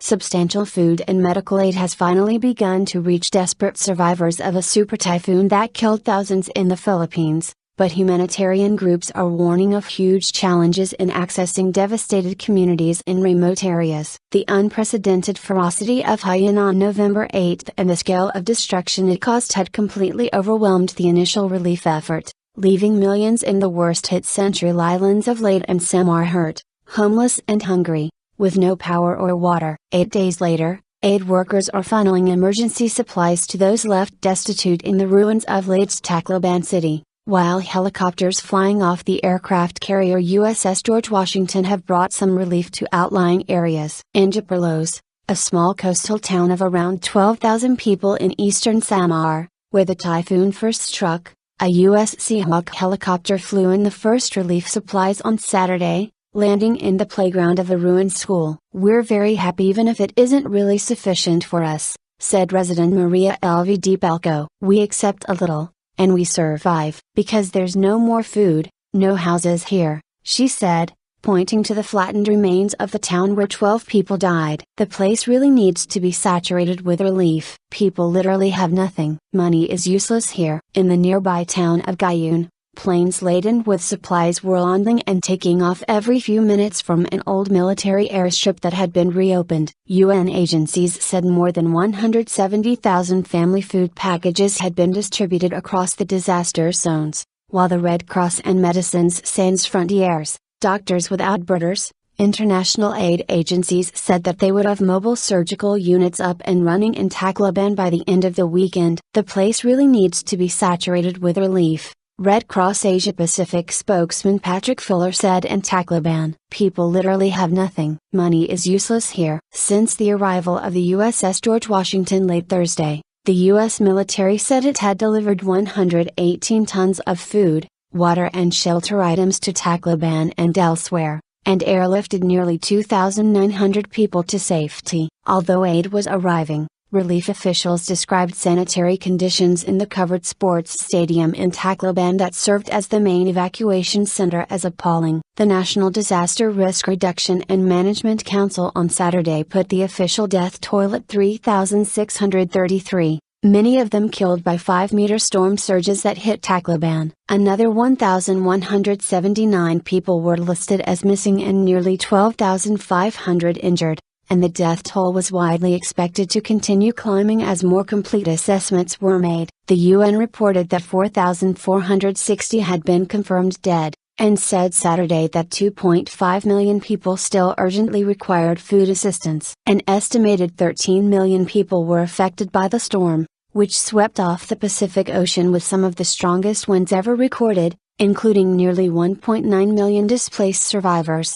Substantial food and medical aid has finally begun to reach desperate survivors of a super typhoon that killed thousands in the Philippines, but humanitarian groups are warning of huge challenges in accessing devastated communities in remote areas. The unprecedented ferocity of Haiyan on November 8 and the scale of destruction it caused had completely overwhelmed the initial relief effort, leaving millions in the worst-hit central islands of Leyte and Samar hurt, homeless and hungry, with no power or water. 8 days later, aid workers are funneling emergency supplies to those left destitute in the ruins of Leyte's Tacloban city, while helicopters flying off the aircraft carrier USS George Washington have brought some relief to outlying areas. In Giporlos, a small coastal town of around 12,000 people in eastern Samar, where the typhoon first struck, a US Seahawk helicopter flew in the first relief supplies on Saturday, landing in the playground of a ruined school. "We're very happy even if it isn't really sufficient for us," said resident Maria Lvd Belko. "We accept a little, and we survive. Because there's no more food, no houses here," she said, pointing to the flattened remains of the town where 12 people died. "The place really needs to be saturated with relief. People literally have nothing. Money is useless here." In the nearby town of Haiyan, planes laden with supplies were landing and taking off every few minutes from an old military airstrip that had been reopened. UN agencies said more than 170,000 family food packages had been distributed across the disaster zones, while the Red Cross and Medicines Sans Frontières, Doctors Without Borders, international aid agencies said that they would have mobile surgical units up and running in Tacloban by the end of the weekend. "The place really needs to be saturated with relief," Red Cross Asia Pacific spokesman Patrick Fuller said in Tacloban. "People literally have nothing. Money is useless here." Since the arrival of the USS George Washington late Thursday, the U.S. military said it had delivered 118 tons of food, water and shelter items to Tacloban and elsewhere, and airlifted nearly 2,900 people to safety. Although aid was arriving, relief officials described sanitary conditions in the covered sports stadium in Tacloban that served as the main evacuation center as appalling. The National Disaster Risk Reduction and Management Council on Saturday put the official death toll at 3,633, many of them killed by 5-meter storm surges that hit Tacloban. Another 1,179 people were listed as missing and nearly 12,500 injured, and the death toll was widely expected to continue climbing as more complete assessments were made. The UN reported that 4,460 had been confirmed dead, and said Saturday that 2.5 million people still urgently required food assistance. An estimated 13 million people were affected by the storm, which swept off the Pacific Ocean with some of the strongest winds ever recorded, including nearly 1.9 million displaced survivors.